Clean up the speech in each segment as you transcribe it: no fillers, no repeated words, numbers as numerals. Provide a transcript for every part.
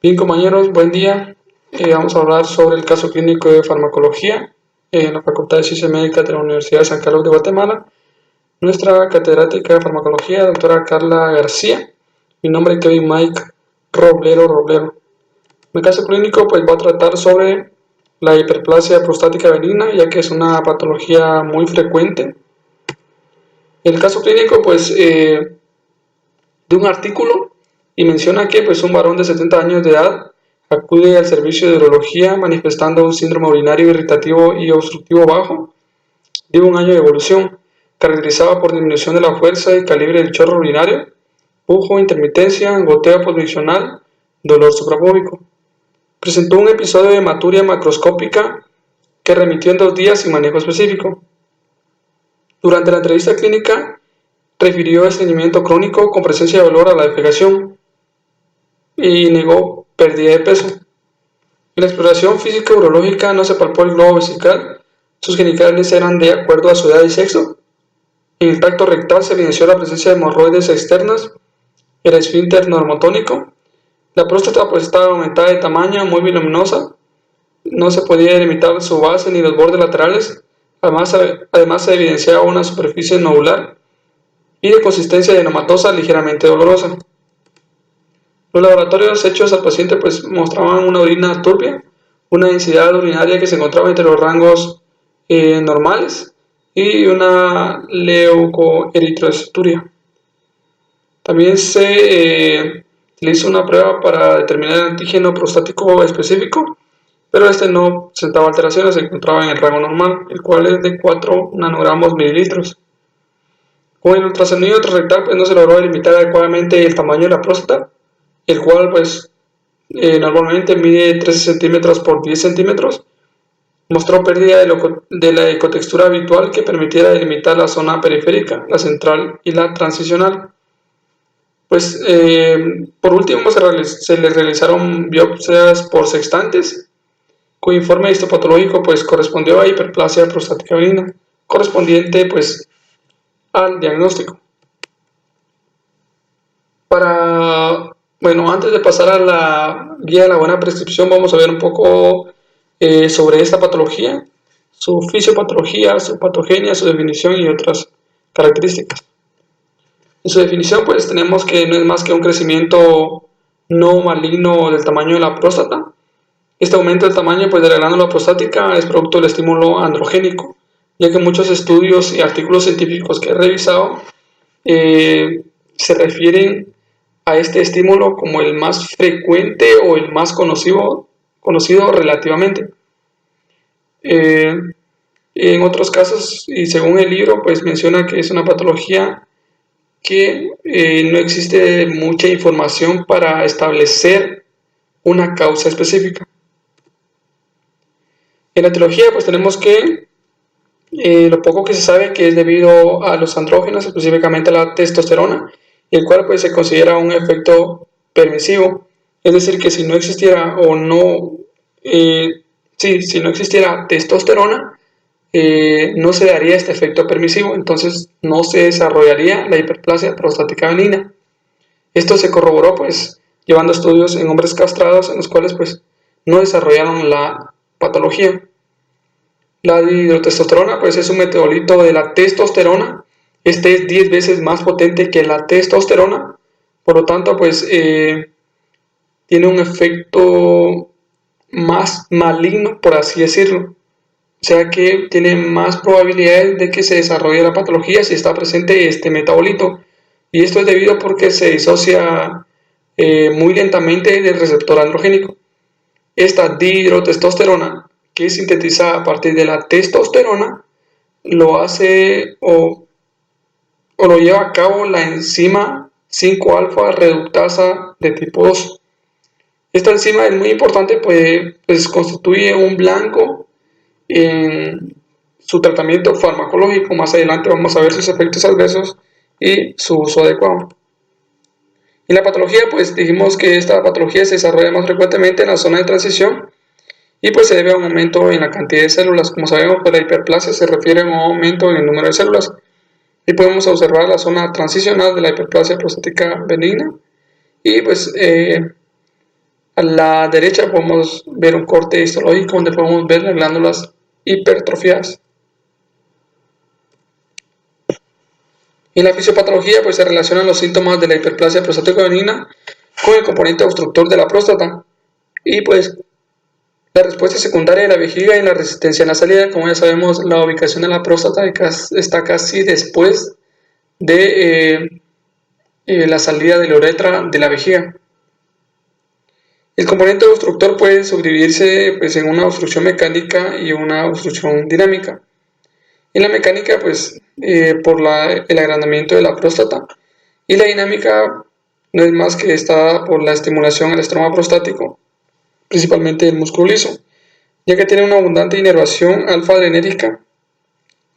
Bien, compañeros, buen día. Vamos a hablar sobre el caso clínico de farmacología en la Facultad de Ciencias Médicas de la Universidad de San Carlos de Guatemala. Nuestra catedrática de farmacología, doctora Carla García. Mi nombre es Kevin Mike Roblero. En el caso clínico, pues va a tratar sobre la hiperplasia prostática benigna, ya que es una patología muy frecuente. El caso clínico, pues, de un artículo y menciona que pues un varón de 70 años de edad acude al servicio de urología manifestando un síndrome urinario irritativo y obstructivo bajo de un año de evolución, caracterizado por disminución de la fuerza y calibre del chorro urinario, pujo, intermitencia, goteo posmiccional, dolor suprapúbico. Presentó un episodio de hematuria macroscópica que remitió en 2 días sin manejo específico. Durante la entrevista clínica, refirió estreñimiento crónico con presencia de dolor a la defecación y negó pérdida de peso. En la exploración física urológica no se palpó el globo vesical, sus genitales eran de acuerdo a su edad y sexo. En el tacto rectal se evidenció la presencia de hemorroides externas, el esfínter normotónico, la próstata pues estaba aumentada de tamaño, muy voluminosa, no se podía delimitar su base ni los bordes laterales, además se evidenciaba una superficie nodular y de consistencia adenomatosa ligeramente dolorosa. Los laboratorios hechos al paciente pues mostraban una orina turbia, una densidad urinaria que se encontraba entre los rangos normales y una leucoeritrosturia. También se le hizo una prueba para determinar el antígeno prostático específico, pero este no presentaba alteraciones, se encontraba en el rango normal, el cual es de 4 nanogramos mililitros. Con el ultrasonido rectal pues no se logró delimitar adecuadamente el tamaño de la próstata, el cual pues normalmente mide 13 centímetros por 10 centímetros. Mostró pérdida de la ecotextura habitual que permitiera delimitar la zona periférica, la central y la transicional. Pues por último se le realizaron biopsias por sextantes, cuyo informe histopatológico pues correspondió a hiperplasia prostática benigna, correspondiente pues al diagnóstico. Antes de pasar a la guía de la buena prescripción, vamos a ver un poco sobre esta patología, su fisiopatología, su patogenia, su definición y otras características. En su definición, pues tenemos que no es más que un crecimiento no maligno del tamaño de la próstata. Este aumento del tamaño pues, de la glándula prostática es producto del estímulo androgénico, ya que muchos estudios y artículos científicos que he revisado se refieren a este estímulo como el más frecuente o el más conocido relativamente. En otros casos, y según el libro, pues menciona que es una patología que no existe mucha información para establecer una causa específica. En la etiología, pues tenemos que lo poco que se sabe que es debido a los andrógenos, específicamente a la testosterona, el cual pues se considera un efecto permisivo, es decir que si no existiera si no existiera testosterona, no se daría este efecto permisivo, entonces no se desarrollaría la hiperplasia prostática benigna. Esto se corroboró pues llevando estudios en hombres castrados en los cuales pues no desarrollaron la patología. La dihidrotestosterona pues es un metabolito de la testosterona. Este es 10 veces más potente que la testosterona, por lo tanto pues tiene un efecto más maligno, por así decirlo. O sea que tiene más probabilidades de que se desarrolle la patología si está presente este metabolito. Y esto es debido porque se disocia muy lentamente del receptor androgénico. Esta dihidrotestosterona, que es sintetizada a partir de la testosterona, lo hace o lo lleva a cabo la enzima 5-alfa reductasa de tipo 2. Esta enzima es muy importante, pues constituye un blanco en su tratamiento farmacológico. Más adelante vamos a ver sus efectos adversos y su uso adecuado. En la patología, pues dijimos que esta patología se desarrolla más frecuentemente en la zona de transición y pues se debe a un aumento en la cantidad de células. Como sabemos, pues la hiperplasia se refiere a un aumento en el número de células y podemos observar la zona transicional de la hiperplasia prostática benigna y pues A la derecha podemos ver un corte histológico donde podemos ver las glándulas hipertrofiadas. En la fisiopatología pues se relacionan los síntomas de la hiperplasia prostática benigna con el componente obstructor de la próstata y pues la respuesta secundaria de la vejiga y la resistencia en la salida. Como ya sabemos, la ubicación de la próstata está casi después de la salida de la uretra de la vejiga. El componente obstructor puede subdividirse pues, en una obstrucción mecánica y una obstrucción dinámica. En la mecánica, pues, por el agrandamiento de la próstata, y la dinámica no es más que está por la estimulación al estroma prostático, principalmente el músculo liso, ya que tiene una abundante inervación alfa-adrenérgica,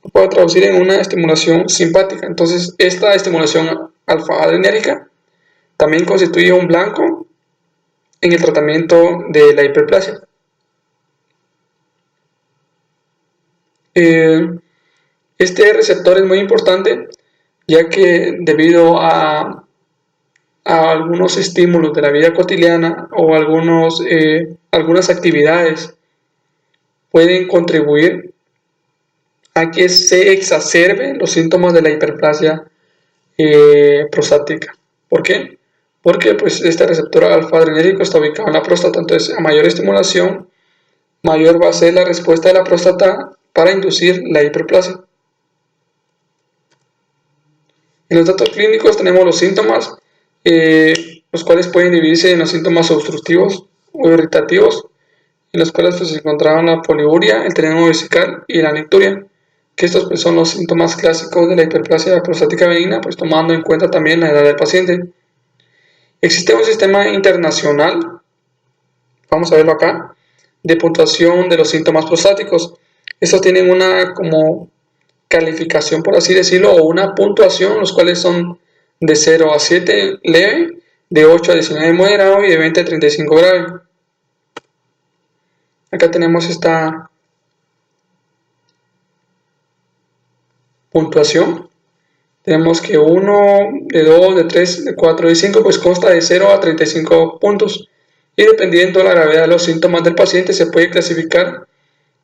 lo puedo traducir en una estimulación simpática. Entonces, esta estimulación alfa-adrenérgica también constituye un blanco en el tratamiento de la hiperplasia. Este receptor es muy importante, ya que debido a algunos estímulos de la vida cotidiana o algunas actividades pueden contribuir a que se exacerben los síntomas de la hiperplasia prostática. ¿Por qué? Porque pues, este receptor alfa-adrenérgico está ubicado en la próstata, entonces a mayor estimulación, mayor va a ser la respuesta de la próstata para inducir la hiperplasia. En los datos clínicos tenemos los síntomas, los cuales pueden dividirse en los síntomas obstructivos o irritativos, en los cuales pues, se encontraban la poliuria, el tenemo vesical y la nicturia, que estos pues, son los síntomas clásicos de la hiperplasia prostática benigna, pues tomando en cuenta también la edad del paciente. Existe un sistema internacional, vamos a verlo acá, de puntuación de los síntomas prostáticos. Estos tienen una como calificación, por así decirlo, o una puntuación, los cuales son de 0 a 7 leve, de 8 a 19 moderado y de 20 a 35 grave. Acá tenemos esta puntuación. Tenemos que 1, de 2, de 3, de 4 y 5 pues consta de 0 a 35 puntos. Y dependiendo de la gravedad de los síntomas del paciente se puede clasificar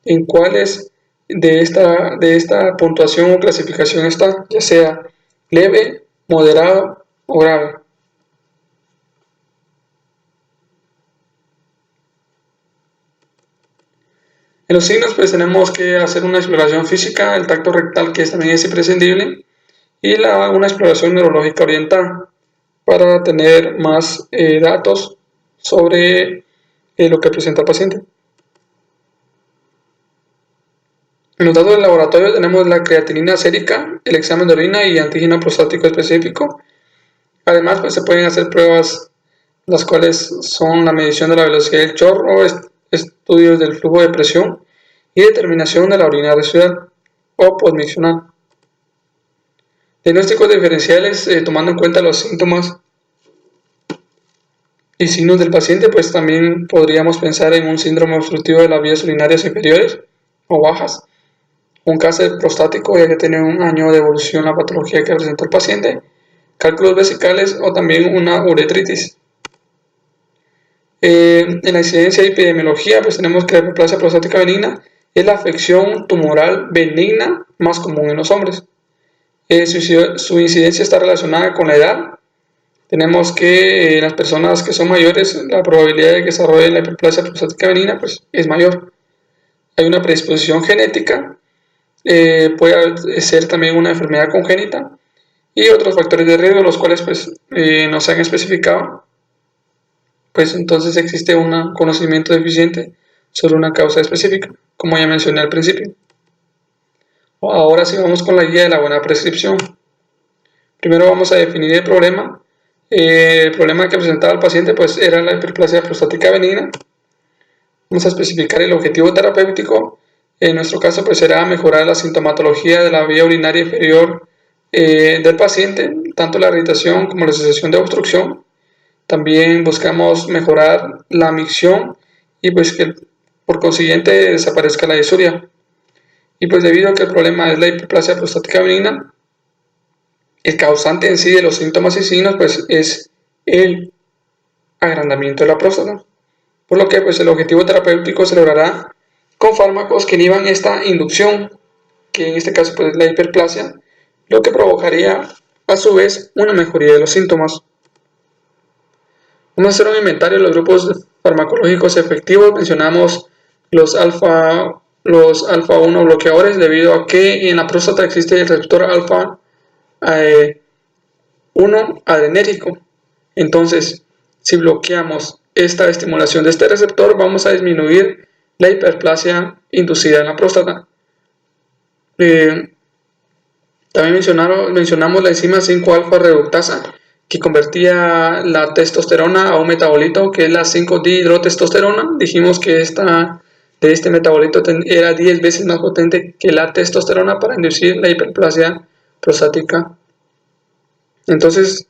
en cuáles de esta puntuación o clasificación está, ya sea leve, moderado o grave. En los signos pues tenemos que hacer una exploración física, el tacto rectal que también es imprescindible, y una exploración neurológica orientada para tener más datos sobre lo que presenta el paciente. En los datos del laboratorio tenemos la creatinina sérica, el examen de orina y antígeno prostático específico. Además, pues, se pueden hacer pruebas, las cuales son la medición de la velocidad del chorro, estudios del flujo de presión y determinación de la orina residual o postmiccional. Diagnósticos diferenciales, tomando en cuenta los síntomas y signos del paciente, pues también podríamos pensar en un síndrome obstructivo de las vías urinarias inferiores o bajas, un cáncer prostático ya que tiene un año de evolución la patología que presenta el paciente, cálculos vesicales o también una uretritis. En la incidencia de epidemiología, pues tenemos que la hiperplasia prostática benigna es la afección tumoral benigna más común en los hombres. Su incidencia está relacionada con la edad. Tenemos que las personas que son mayores, la probabilidad de que desarrollen la hiperplasia prostática benigna pues, es mayor. Hay una predisposición genética, puede ser también una enfermedad congénita y otros factores de riesgo, los cuales pues, no se han especificado. Pues entonces existe un conocimiento deficiente sobre una causa específica, como ya mencioné al principio. Ahora sí vamos con la guía de la buena prescripción. Primero vamos a definir el problema. El problema que presentaba el paciente pues era la hiperplasia prostática benigna. Vamos a especificar el objetivo terapéutico. En nuestro caso pues será mejorar la sintomatología de la vía urinaria inferior del paciente, tanto la irritación como la sensación de obstrucción. También buscamos mejorar la micción y pues que por consiguiente desaparezca la disuria. Y pues debido a que el problema es la hiperplasia prostática benigna, el causante en sí de los síntomas y signos pues es el agrandamiento de la próstata. por lo que pues, el objetivo terapéutico se logrará con fármacos que inhiban esta inducción, que en este caso pues, es la hiperplasia, lo que provocaría a su vez una mejoría de los síntomas. Vamos a hacer un inventario de los grupos farmacológicos efectivos. Mencionamos los alfa 1 bloqueadores, debido a que en la próstata existe el receptor alfa 1 adrenérgico. Entonces, si bloqueamos esta estimulación de este receptor, vamos a disminuir la hiperplasia inducida en la próstata. También mencionamos la enzima 5-alfa reductasa, que convertía la testosterona a un metabolito que es la 5-dihidrotestosterona. Dijimos que este metabolito era 10 veces más potente que la testosterona para inducir la hiperplasia prostática. Entonces,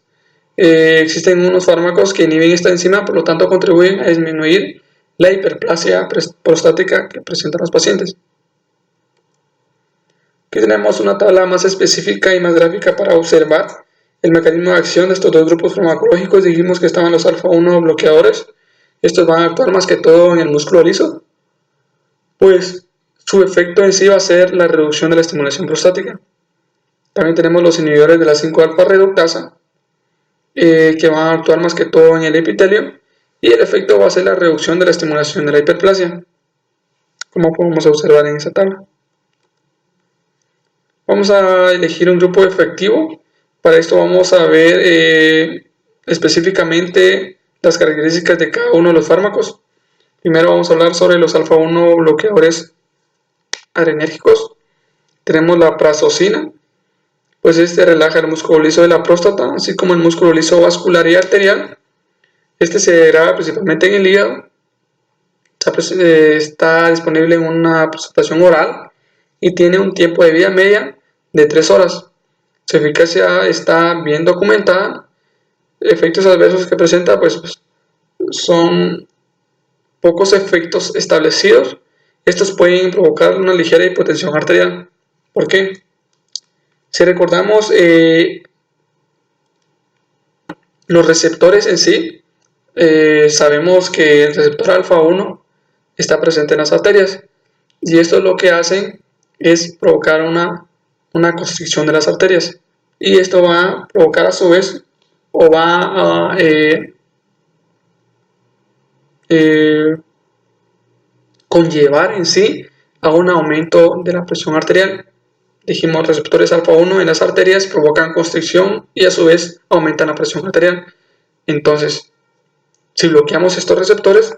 existen unos fármacos que inhiben esta enzima, por lo tanto contribuyen a disminuir la hiperplasia prostática que presentan los pacientes. Aquí tenemos una tabla más específica y más gráfica para observar el mecanismo de acción de estos dos grupos farmacológicos. Dijimos que estaban los alfa 1 bloqueadores. Estos van a actuar más que todo en el músculo liso, pues su efecto en sí va a ser la reducción de la estimulación prostática. También tenemos los inhibidores de la 5-alfa reductasa, que van a actuar más que todo en el epitelio, y el efecto va a ser la reducción de la estimulación de la hiperplasia, como podemos observar en esa tabla. Vamos a elegir un grupo efectivo. Para esto vamos a ver específicamente las características de cada uno de los fármacos. Primero vamos a hablar sobre los alfa 1 bloqueadores adrenérgicos. Tenemos la prazosina, pues este relaja el músculo liso de la próstata, así como el músculo liso vascular y arterial. Este se graba principalmente en el hígado. Está disponible en una presentación oral y tiene un tiempo de vida media de 3 horas. Su eficacia está bien documentada. Efectos adversos que presenta pues son pocos efectos establecidos. Estos pueden provocar una ligera hipotensión arterial. ¿Por qué? Si recordamos los receptores en sí, sabemos que el receptor alfa 1 está presente en las arterias, y esto lo que hace es provocar una constricción de las arterias, y esto va a provocar a su vez o va a conllevar en sí a un aumento de la presión arterial. Dijimos, receptores alfa 1 en las arterias provocan constricción y a su vez aumentan la presión arterial. Entonces, si bloqueamos estos receptores,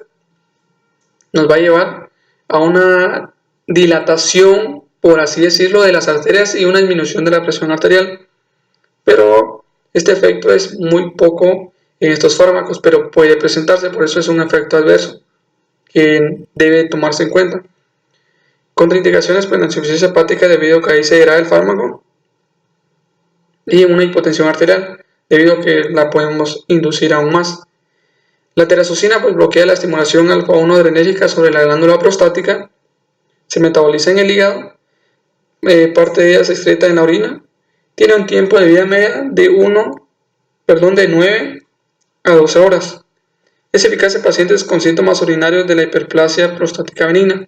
nos va a llevar a una dilatación, por así decirlo, de las arterias y una disminución de la presión arterial. Pero este efecto es muy poco en estos fármacos, pero puede presentarse, por eso es un efecto adverso que debe tomarse en cuenta. Contraindicaciones, pues la insuficiencia hepática debido a que ahí se degrada el fármaco, y una hipotensión arterial debido a que la podemos inducir aún más. La terazocina pues bloquea la estimulación alfa 1 adrenérgica sobre la glándula prostática, se metaboliza en el hígado, parte de ella se excreta en la orina, tiene un tiempo de vida media de 9 a 12 horas. Es eficaz en pacientes con síntomas urinarios de la hiperplasia prostática benigna.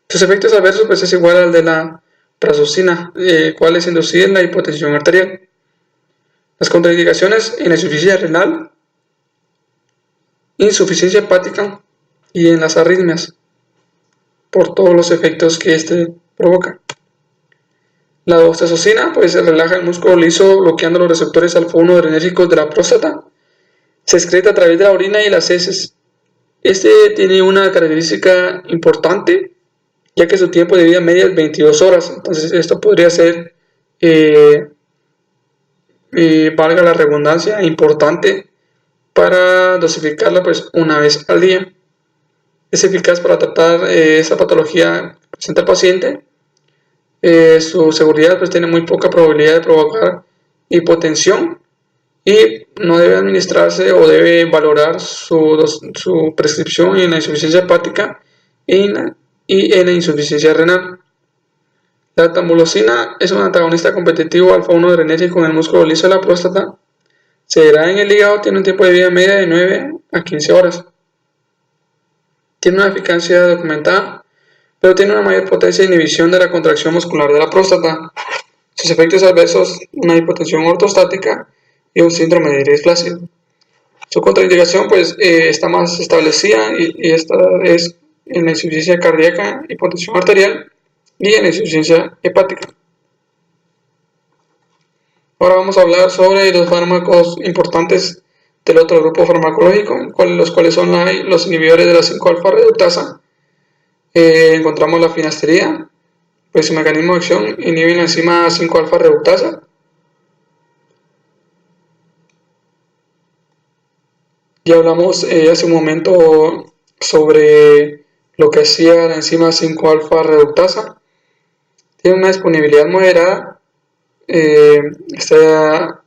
Sus efectos adversos pues es igual al de la prazosina, cual es inducir la hipotensión arterial. Las contraindicaciones en la insuficiencia renal, insuficiencia hepática y en las arritmias, por todos los efectos que este provoca. La doxazosina pues se relaja el músculo liso bloqueando los receptores alfa 1 adrenérgicos de la próstata. Se excreta a través de la orina y las heces. Este tiene una característica importante, ya que su tiempo de vida media es 22 horas. Entonces esto podría ser, valga la redundancia, importante para dosificarla pues una vez al día. Es eficaz para tratar esta patología que presenta el paciente. Su seguridad pues tiene muy poca probabilidad de provocar hipotensión, y no debe administrarse o debe valorar su prescripción en la insuficiencia hepática y en la insuficiencia renal. La tambulosina es un antagonista competitivo alfa 1 adrenérgico en el músculo liso de la próstata. Se degrada en el hígado, tiene un tiempo de vida media de 9 a 15 horas. Tiene una eficacia documentada, pero tiene una mayor potencia de inhibición de la contracción muscular de la próstata. Sus efectos adversos, una hipotensión ortostática y un síndrome de displasia. Su contraindicación pues está más establecida y esta es en la insuficiencia cardíaca, hipotensión arterial y en la insuficiencia hepática. Ahora vamos a hablar sobre los fármacos importantes del otro grupo farmacológico, los cuales son los inhibidores de la 5-alfa reductasa. Encontramos la finasterida, pues su mecanismo de acción inhibe la enzima 5-alfa reductasa. Ya hablamos hace un momento sobre lo que hacía la enzima 5-alfa reductasa. Tiene una disponibilidad moderada, está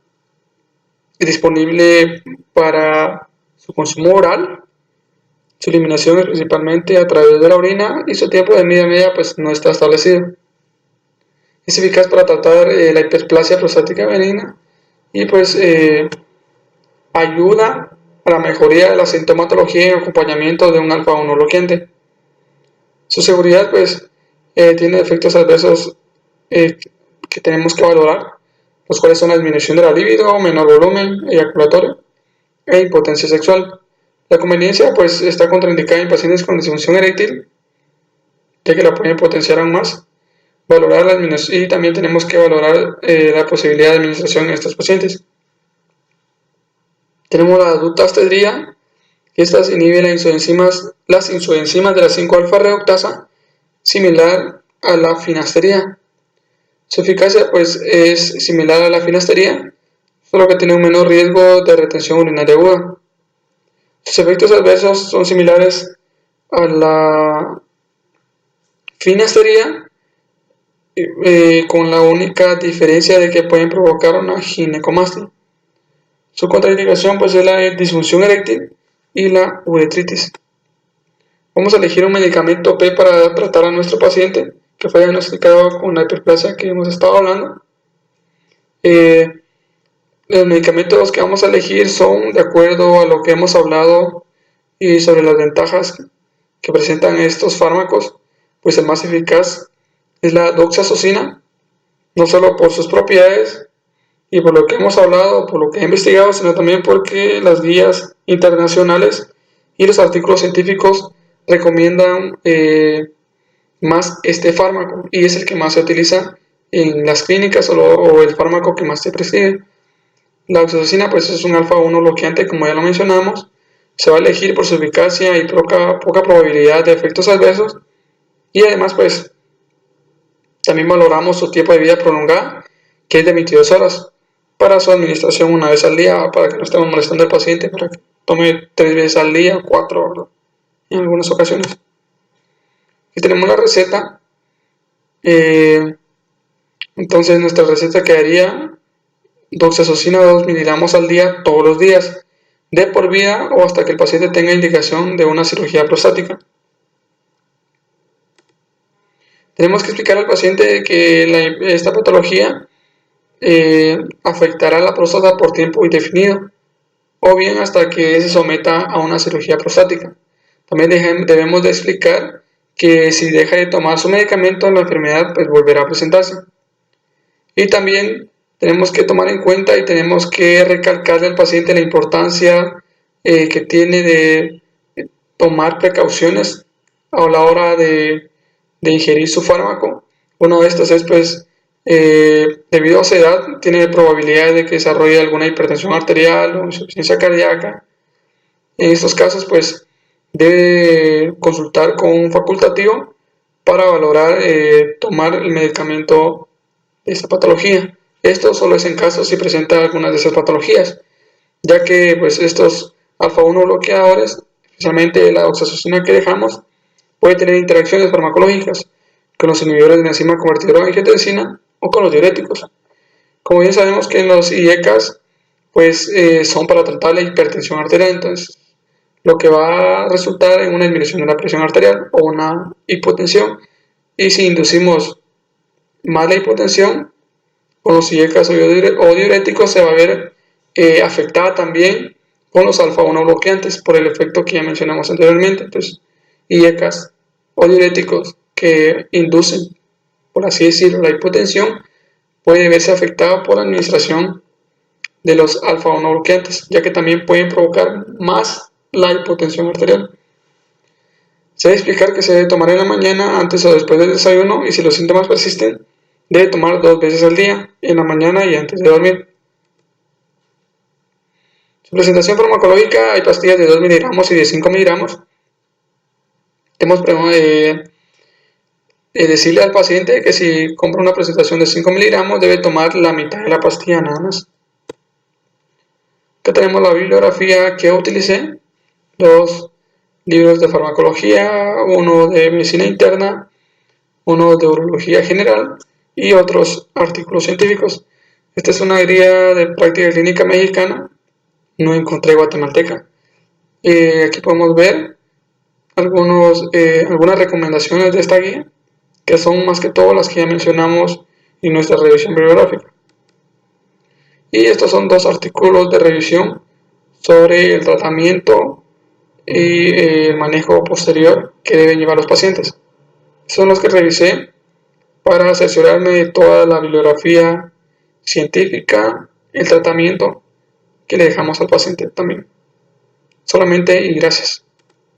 disponible para su consumo oral. Su eliminación es principalmente a través de la orina y su tiempo de media pues no está establecido. Es eficaz para tratar la hiperplasia prostática benigna y pues ayuda a la mejoría de la sintomatología en acompañamiento de un alfa-1 bloqueante. Su seguridad pues tiene efectos adversos que tenemos que valorar, los cuales son la disminución de la libido, menor volumen eyaculatorio e impotencia sexual. La conveniencia pues está contraindicada en pacientes con disfunción eréctil, ya que la pueden potenciar aún más. Valorar la y también tenemos que valorar la posibilidad de administración en estos pacientes. Tenemos la dutasterida, que estas inhiben las isoenzimas de la 5-alfa reductasa, similar a la finasterida. Su eficacia pues es similar a la finasterida, solo que tiene un menor riesgo de retención urinaria aguda. Sus efectos adversos son similares a la finasterida, con la única diferencia de que pueden provocar una ginecomastia. Su contraindicación pues es la disfunción eréctil y la uretritis. Vamos a elegir un medicamento P para tratar a nuestro paciente que fue diagnosticado con la hiperplasia que hemos estado hablando. Los medicamentos que vamos a elegir son de acuerdo a lo que hemos hablado y sobre las ventajas que presentan estos fármacos, pues el más eficaz es la doxazocina, no solo por sus propiedades y por lo que hemos hablado, por lo que he investigado, sino también porque las guías internacionales y los artículos científicos recomiendan más este fármaco y es el que más se utiliza en las clínicas o el fármaco que más se prescribe. La doxazocina pues es un alfa-1 bloqueante, como ya lo mencionamos. Se va a elegir por su eficacia y poca probabilidad de efectos adversos, y además pues también valoramos su tiempo de vida prolongada, que es de 22 horas, para su administración una vez al día, para que no estemos molestando al paciente, para que tome 3 veces al día, 4 en algunas ocasiones. Aquí tenemos la receta. Entonces nuestra receta quedaría doxazocina 2 miligramos al día todos los días, de por vida o hasta que el paciente tenga indicación de una cirugía prostática. Tenemos que explicar al paciente que esta patología afectará la próstata por tiempo indefinido o bien hasta que se someta a una cirugía prostática. También debemos de explicar que si deja de tomar su medicamento, la enfermedad pues volverá a presentarse. Y también tenemos que tomar en cuenta y tenemos que recalcarle al paciente la importancia que tiene de tomar precauciones a la hora de ingerir su fármaco. Uno de estos es pues debido a su edad tiene probabilidad de que desarrolle alguna hipertensión arterial o insuficiencia cardíaca. En estos casos pues debe consultar con un facultativo para valorar tomar el medicamento de esta patología. Esto solo es en caso si presenta algunas de esas patologías, ya que pues estos alfa-1 bloqueadores, especialmente la doxazocina que dejamos, puede tener interacciones farmacológicas con los inhibidores de la enzima convertidora de angiotensina o con los diuréticos. Como bien sabemos que los IECAS pues son para tratar la hipertensión arterial, entonces lo que va a resultar en una disminución de la presión arterial o una hipotensión, y si inducimos más la hipotensión con los IECAS o diuréticos se va a ver afectada también con los alfa-1 bloqueantes por el efecto que ya mencionamos anteriormente. Entonces IECAS o diuréticos que inducen, por así decirlo, la hipotensión, puede verse afectado por la administración de los alfa-1 bloqueantes, ya que también pueden provocar más la hipotensión arterial. Se debe explicar que se debe tomar en la mañana, antes o después del desayuno, y si los síntomas persisten, debe tomar 2 veces al día, en la mañana y antes de dormir. Su presentación farmacológica: hay pastillas de 2 miligramos y de 5 miligramos. Debemos decirle al paciente que si compra una presentación de 5 miligramos debe tomar la mitad de la pastilla nada más. Acá tenemos la bibliografía que utilicé: 2 libros de farmacología, uno de medicina interna, uno de urología general y otros artículos científicos. Esta es una guía de práctica clínica mexicana, no encontré guatemalteca. Aquí podemos ver algunas recomendaciones de esta guía, que son más que todo las que ya mencionamos en nuestra revisión bibliográfica. Y estos son 2 artículos de revisión sobre el tratamiento y el manejo posterior que deben llevar los pacientes. Son los que revisé para cerciorarme de toda la bibliografía científica, el tratamiento que le dejamos al paciente también. Solamente y gracias.